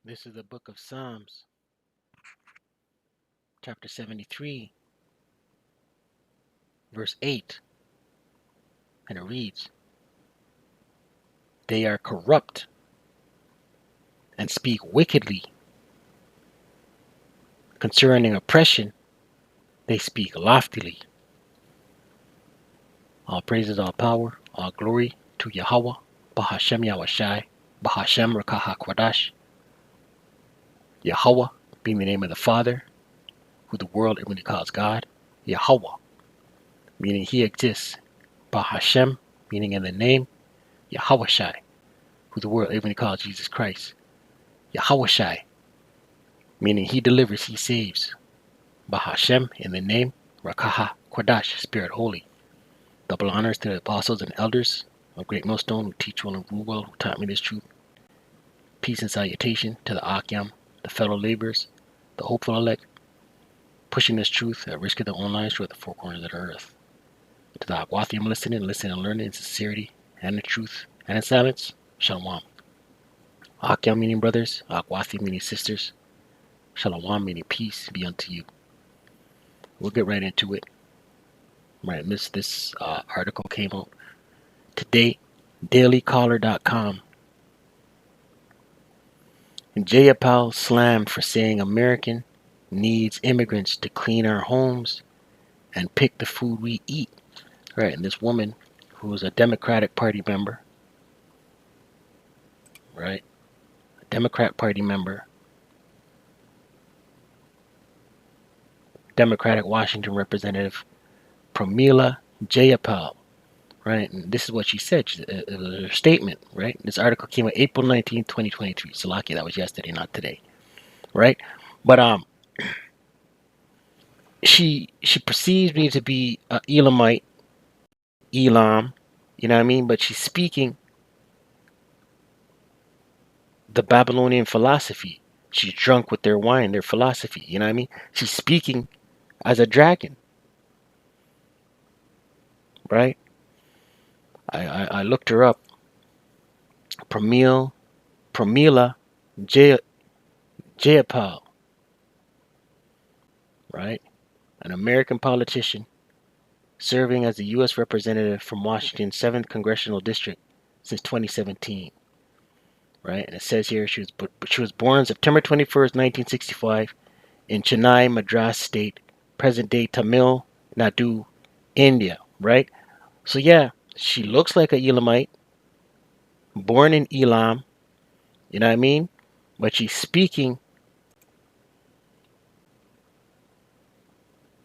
This is the book of Psalms, chapter 73, verse 8, and it reads, "They are corrupt and speak wickedly. Concerning oppression, they speak loftily. All praises, all power, all glory to Yahweh, Bahashem Yahweh Bahashem Rakaha Kwadash. Yahweh being the name of the Father, who the world everybody calls God. Yahweh, meaning He exists. Bahashem, meaning in the name. Yahweh Shai, who the world everybody calls Jesus Christ. Yahweh Shai, meaning He delivers, He saves. Bahashem, in the name. Rakaha Kwadash, Spirit Holy. Double honors to the apostles and elders of Great Millstone who teach well and rule well, who taught me this truth. Peace and salutation to the Akyam, the fellow laborers, the hopeful elect, pushing this truth at risk of their own lives toward the four corners of the earth. To the Akwathium listening and learning in sincerity and in truth and in silence, Shalom. Akyam meaning brothers, Akwathium meaning sisters, Shalom meaning peace be unto you. We'll get right into it. Right, this article came out today, dailycaller.com. Jayapal slammed for saying American needs immigrants to clean our homes and pick the food we eat. Right, and this woman who was a Democratic Party member, right, a Democrat Party member, Democratic Washington Representative Pramila Jayapal, right, and this is what she said. It was her statement, right? This article came out April 19th, 2023. Salaki, that was yesterday, not today, right? But she perceives me to be a Elamite, Elam, you know what I mean? But she's speaking the Babylonian philosophy. She's drunk with their wine, their philosophy, you know what I mean? She's speaking as a dragon, right? I looked her up. Pramila Jayapal, right? An American politician serving as the U.S. representative from Washington's 7th Congressional District since 2017, right? And it says here she was born September 21st, 1965 in Chennai, Madras State, present-day Tamil Nadu, India, right? So yeah, she looks like a Elamite, born in Elam, you know what I mean? But she's speaking,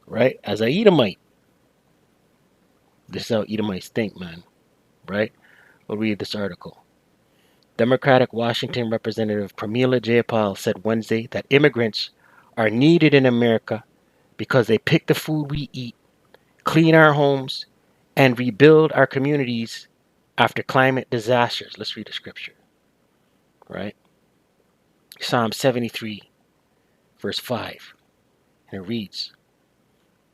right, as a Edomite. This is how Edomites think, man, right? We'll read this article. Democratic Washington Representative Pramila Jayapal said Wednesday that immigrants are needed in America because they pick the food we eat, clean our homes, and rebuild our communities after climate disasters. Let's read the scripture, right? Psalm 73, verse 5. And it reads,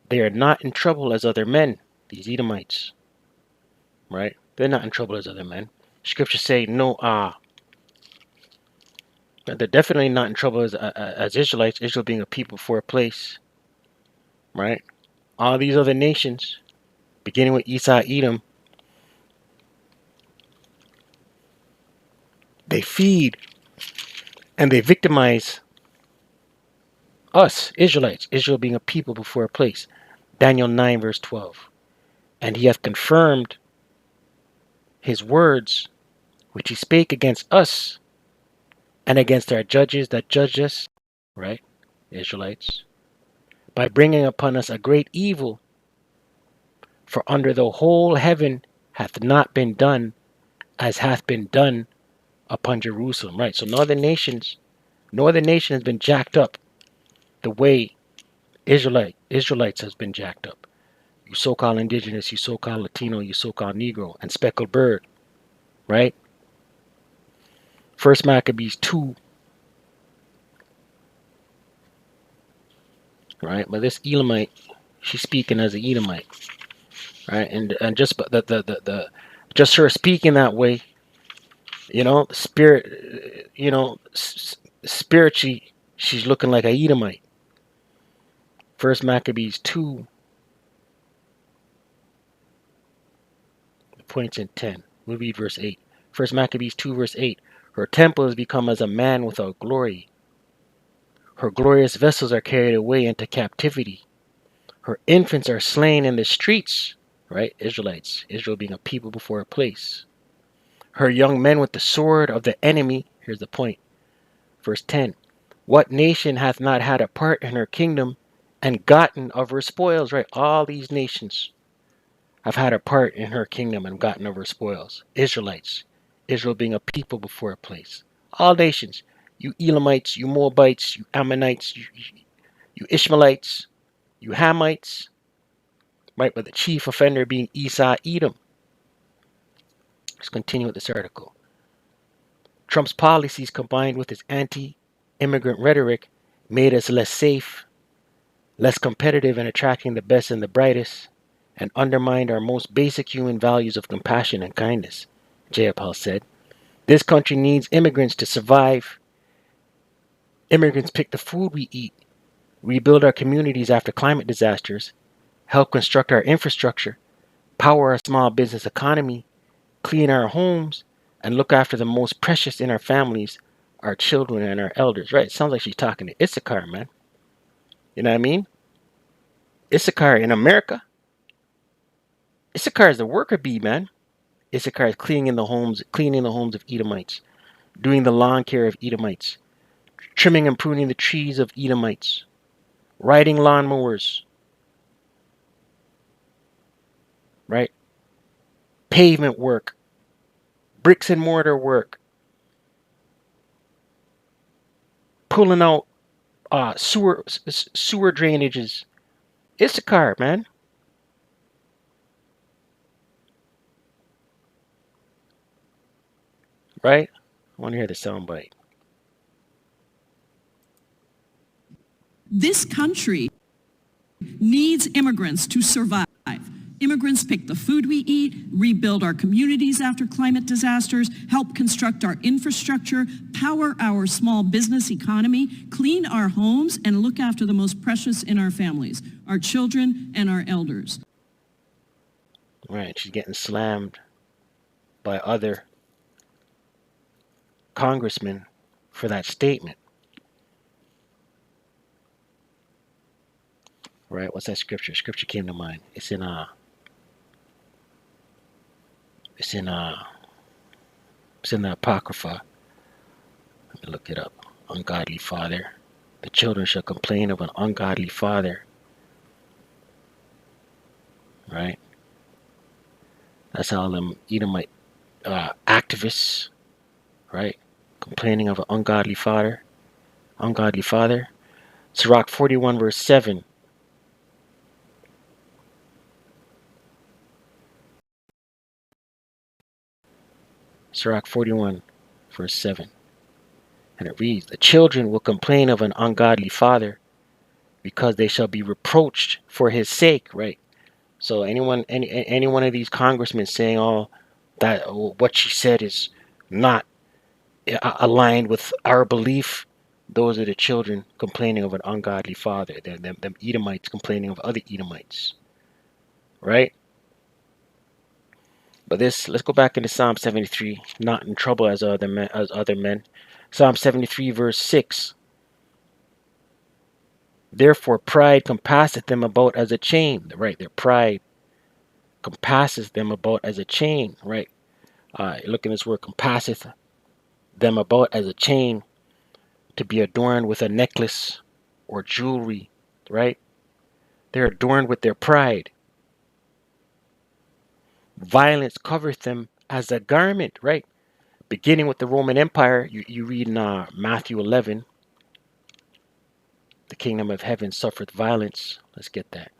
"They are not in trouble as other men," these Edomites, right? They're not in trouble as other men. Scriptures say they're definitely not in trouble as Israelites, Israel being a people for a place, right? All these other nations, beginning with Esau, Edom, they feed and they victimize us, Israelites, Israel being a people before a place. Daniel 9, verse 12. And he hath confirmed his words, which he spake against us and against our judges that judged us, right, Israelites, by bringing upon us a great evil. For under the whole heaven hath not been done as hath been done upon Jerusalem. Right, so no other nation has been jacked up the way Israelites has been jacked up. You so-called indigenous, you so-called Latino, you so-called Negro, and speckled bird, right? First Maccabees 2, right? But this Elamite, she's speaking as an Edomite, right? And just just her speaking that way, you know, the spirit, you know, spiritually, she's looking like a Edomite. First Maccabees 2, points in 10. We'll read verse 8. First Maccabees 2, verse 8. Her temple has become as a man without glory. Her glorious vessels are carried away into captivity. Her infants are slain in the streets, right? Israelites, Israel being a people before a place. Her young men with the sword of the enemy. Here's the point. Verse 10. What nation hath not had a part in her kingdom and gotten of her spoils, right? All these nations have had a part in her kingdom and gotten of her spoils. Israelites, Israel being a people before a place. All nations, you Elamites, you Moabites, you Ammonites, you Ishmaelites, you Hamites, right? But the chief offender being Esau, Edom. Let's continue with this article. Trump's policies combined with his anti-immigrant rhetoric made us less safe, less competitive in attracting the best and the brightest, and undermined our most basic human values of compassion and kindness, Jayapal said. This country needs immigrants to survive. Immigrants pick the food we eat, rebuild our communities after climate disasters, help construct our infrastructure, power our small business economy, clean our homes, and look after the most precious in our families, our children and our elders. Right? It sounds like she's talking to Issachar, man. You know what I mean? Issachar in America. Issachar is the worker bee, man. Issachar is cleaning the homes of Edomites, doing the lawn care of Edomites, trimming and pruning the trees of Edomites, riding lawnmowers, right? Pavement work, bricks and mortar work, pulling out sewer drainages. Issachar, man. Right? I want to hear the soundbite. This country needs immigrants to survive. Immigrants pick the food we eat, rebuild our communities after climate disasters, help construct our infrastructure, power our small business economy, clean our homes, and look after the most precious in our families, our children and our elders. Right, she's getting slammed by other congressmen for that statement. Right, what's that scripture? Scripture came to mind. It's in the Apocrypha. Let me look it up. Ungodly father. The children shall complain of an ungodly father. Right? That's all them Edomite activists, right? Complaining of an ungodly father. Ungodly father. Sirach 41 verse 7. Sirach 41 verse 7. And it reads, the children will complain of an ungodly father because they shall be reproached for his sake, right? So any one of these congressmen saying, oh, that what she said is not aligned with our belief, those are the children complaining of an ungodly father. Them Edomites complaining of other Edomites, right? But let's go back into Psalm 73, not in trouble as other men. Psalm 73 verse 6. Therefore pride compasseth them about as a chain, right? Their pride compasses them about as a chain, right? Look at this word, compasseth them about as a chain, to be adorned with a necklace or jewelry, right? They're adorned with their pride. Violence covereth them as a garment, right? Beginning with the Roman Empire, you read in Matthew 11, the kingdom of heaven suffereth violence. Let's get that.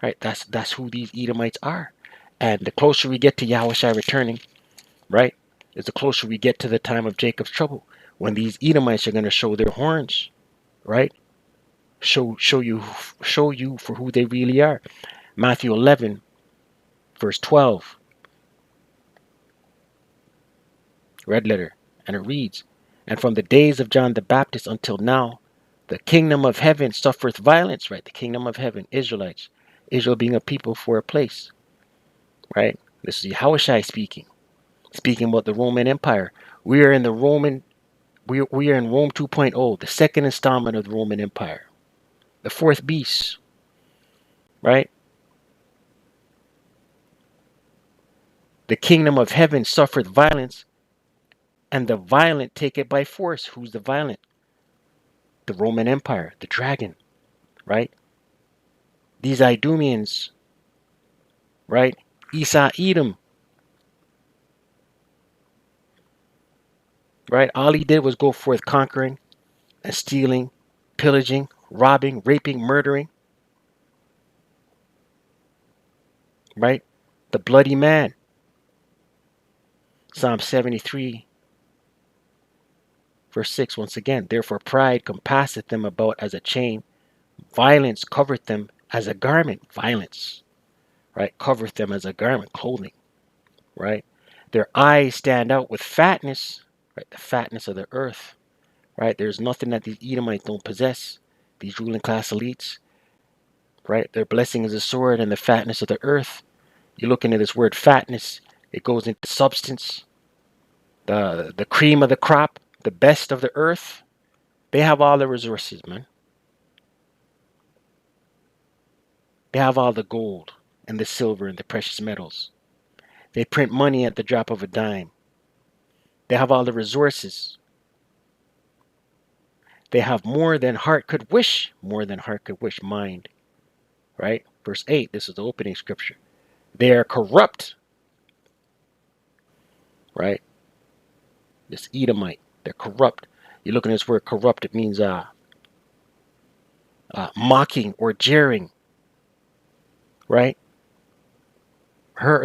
Right? That's who these Edomites are. And the closer we get to Yahushua returning, right, is the closer we get to the time of Jacob's trouble, when these Edomites are going to show their horns, right? Show you for who they really are. Matthew 11, verse 12, red letter, and it reads, And from the days of John the Baptist until now, the kingdom of heaven suffereth violence, right? The kingdom of heaven, Israelites. Israel being a people for a place, right? This is Yahushua speaking about the Roman Empire. We are in the Roman, we are in Rome 2.0, the second installment of the Roman Empire, the fourth beast, right? The kingdom of heaven suffereth violence, and the violent take it by force. Who's the violent? The Roman Empire, the dragon, right? These Idumeans, right? Esau, Edom, right? All he did was go forth conquering and stealing, pillaging, robbing, raping, murdering, right? The bloody man. Psalm 73, verse 6, once again. Therefore pride compasseth them about as a chain. Violence covereth them as a garment. Violence, right? Covereth them as a garment, clothing, right? Their eyes stand out with fatness, right? The fatness of the earth, right? There's nothing that these Edomites don't possess. These ruling class elites, right? Their blessing is a sword and the fatness of the earth. You look into this word fatness, it goes into substance, the cream of the crop, the best of the earth. They have all the resources, man. They have all the gold and the silver and the precious metals. They print money at the drop of a dime. They have all the resources. They have more than heart could wish, more than heart could wish, mind, right? Verse 8, this is the opening scripture. They are corrupt, right? This Edomite, they're corrupt. You look at this word corrupt, it means mocking or jeering, right?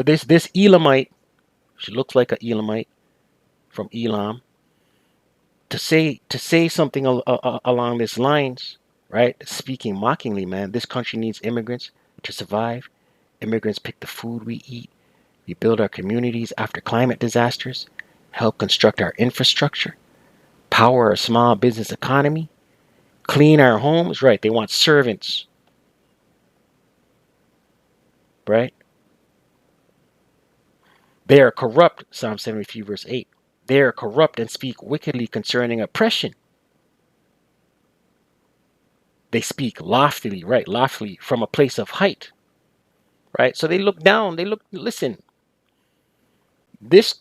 This Elamite, she looks like an Elamite from Elam. To say something along these lines, right? Speaking mockingly, man. This country needs immigrants to survive. Immigrants pick the food we eat. We build our communities after climate disasters, help construct our infrastructure, power our small business economy, clean our homes, right? They want servants, right? They are corrupt, Psalm 73, verse 8. They are corrupt and speak wickedly concerning oppression. They speak loftily, right? Loftily from a place of height, right? So they look down, listen, this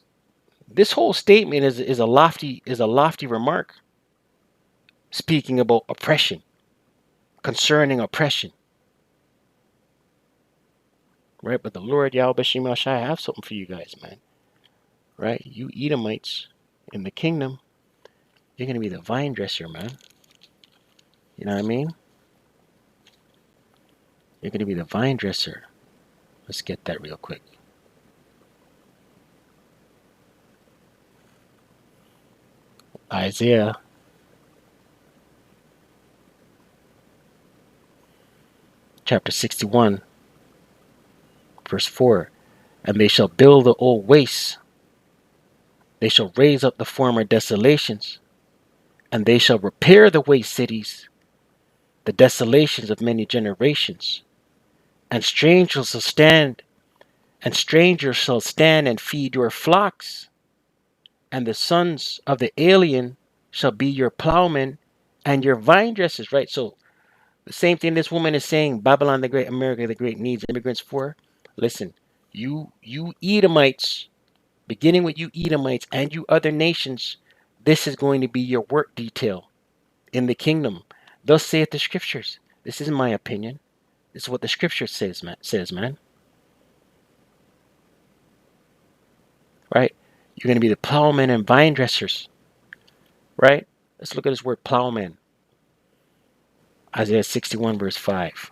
this whole statement is a lofty remark speaking about oppression, concerning oppression, right? But the Lord Yahweh Shema Shai have something for you guys, man, right? You Edomites in the kingdom, you're gonna be the vine dresser, man. You know what I mean? You're gonna be the vine dresser. Let's get that real quick. Isaiah chapter 61, verse 4. And they shall build the old wastes, they shall raise up the former desolations, and they shall repair the waste cities, the desolations of many generations. And strangers shall stand, and feed your flocks, and the sons of the alien shall be your plowmen and your vine dressers, right? So the same thing this woman is saying, Babylon the Great, America the Great needs immigrants for. Listen, you Edomites, beginning with you Edomites and you other nations, this is going to be your work detail in the kingdom. Thus saith the scriptures. This isn't my opinion. This is what the scripture says, man. Right? You're going to be the plowmen and vine dressers. Right? Let's look at this word plowman. Isaiah 61, verse 5.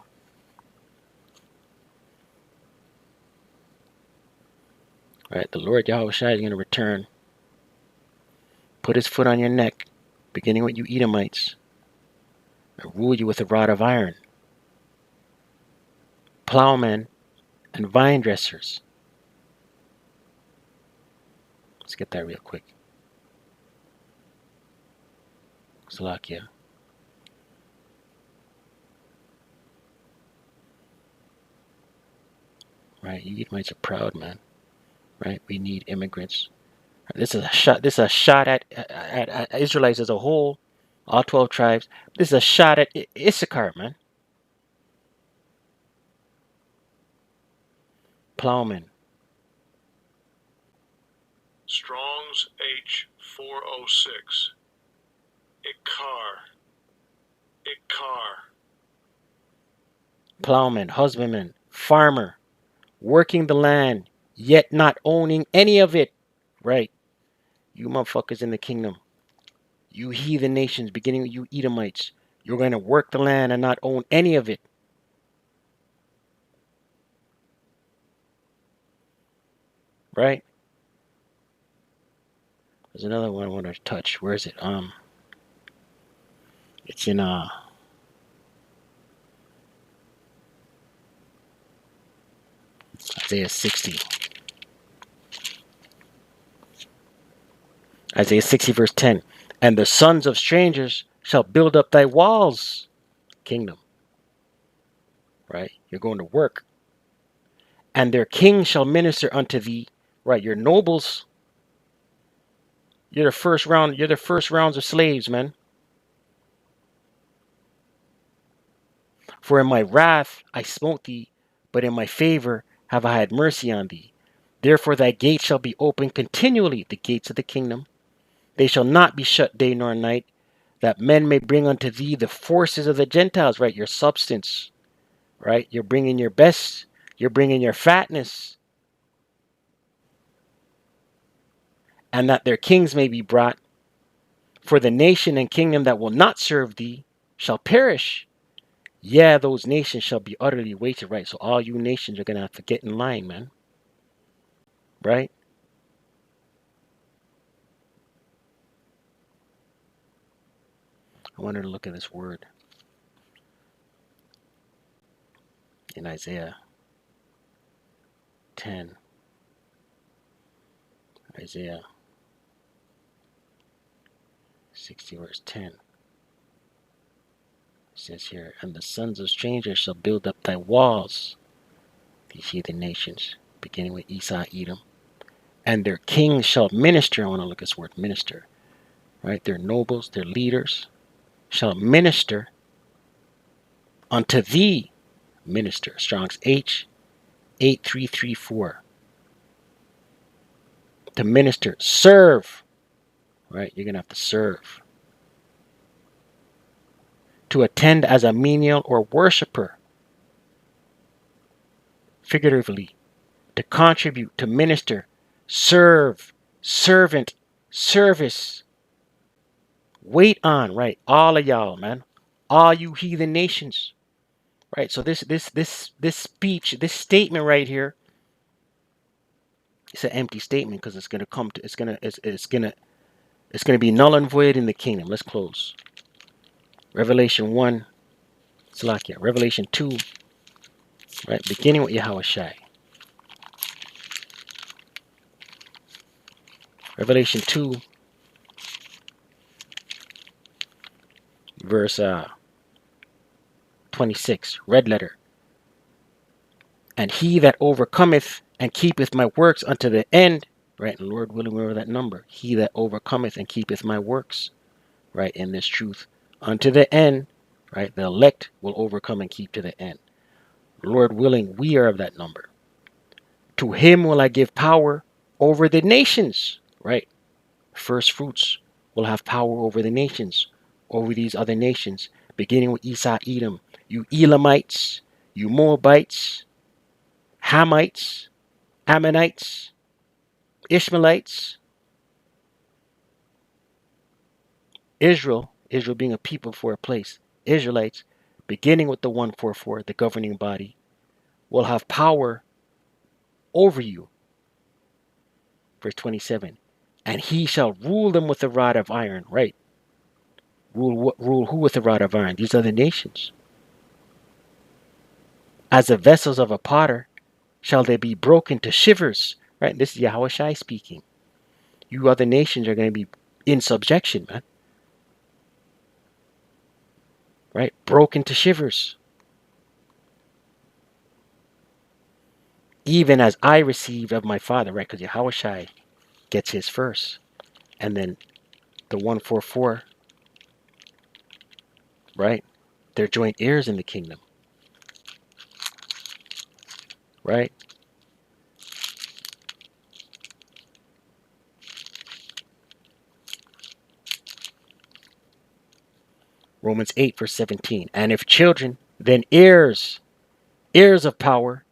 Right? The Lord Yahweh Shai is going to return, put his foot on your neck, beginning with you Edomites, and rule you with a rod of iron. Plowmen and vine dressers. Let's get that real quick. Slovakia. Right? You Edomites are proud, man. Right? We need immigrants. This is a shot. This is a shot at Israelites as a whole, all 12 tribes. This is a shot at Issachar, man. Plowmen. Strong's H406. Ikar. Plowman, husbandman, farmer, working the land, yet not owning any of it. Right? You motherfuckers in the kingdom. You heathen nations, beginning with you Edomites. You're going to work the land and not own any of it. Right? There's another one I want to touch. Where is it? It's in Isaiah 60. Isaiah 60 verse 10. And the sons of strangers shall build up thy walls, kingdom. Right? You're going to work. And their king shall minister unto thee. Right? Your nobles. You're the first rounds of slaves, man. For in my wrath I smote thee, but in my favor have I had mercy on thee. Therefore thy gates shall be open continually, the gates of the kingdom. They shall not be shut day nor night, that men may bring unto thee the forces of the Gentiles, right? Your substance, right? You're bringing your best, you're bringing your fatness, and that their kings may be brought. For the nation and kingdom that will not serve thee shall perish. Yeah, those nations shall be utterly wasted, right? So all you nations are going to have to get in line, man. Right? I wanted to look at this word in Isaiah 10. Isaiah 60 verse 10. It says here, and the sons of strangers shall build up thy walls, these heathen nations, beginning with Esau, Edom, and their kings shall minister. I want to look at this word minister, right? Their nobles, their leaders shall minister unto thee. Minister. Strong's H 8334. To minister, serve, right? You're going to have to serve. To attend as a menial or worshiper, figuratively, to contribute, to minister, serve, servant, service, wait on, right? All of y'all, man, all you heathen nations, right? So this speech, this statement right here, it's an empty statement because it's gonna come to, it's gonna be null and void in the kingdom. Let's close. Revelation 1, Salakia. Revelation 2, right? Beginning with Yahushai. Revelation 2, verse 26, red letter. And he that overcometh and keepeth my works unto the end, right? And Lord willing, remember that number. He that overcometh and keepeth my works, right? In this truth, unto the end, right? The elect will overcome and keep to the end. Lord willing, we are of that number. To him will I give power over the nations, right? First fruits will have power over the nations, over these other nations, beginning with Esau, Edom, you Elamites, you Moabites, Hamites, Ammonites, Ishmaelites, Israel being a people for a place, Israelites, beginning with the 144, the governing body, will have power over you. Verse 27, and he shall rule them with a rod of iron, right? Rule who with a rod of iron? These other nations. As the vessels of a potter shall they be broken to shivers, right? This is Yahushai speaking. You other nations are going to be in subjection, man. right? Broke into shivers. Even as I received of my Father, right? Because Yahushai gets his first. And then the 144, right? They're joint heirs in the kingdom, right? Romans 8, verse 17. And if children, then heirs, heirs of power,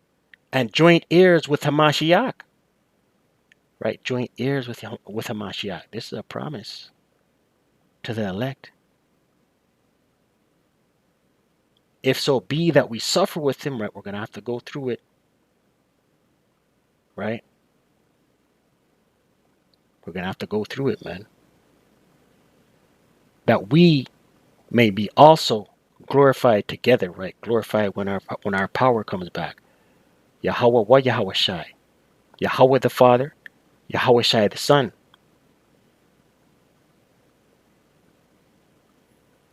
and joint heirs with Hamashiach, right? Joint heirs with Hamashiach. This is a promise to the elect. If so be that we suffer with him, right? We're going to have to go through it, right? We're going to have to go through it, man. That we may be also glorified together, right? Glorified when our power comes back. Yahweh wa Yahweh Shai. Yahweh the Father, Yahweh Shai the Son.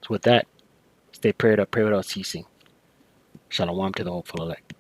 So with that, stay prayed up, pray without ceasing. Shalom to the hopeful elect.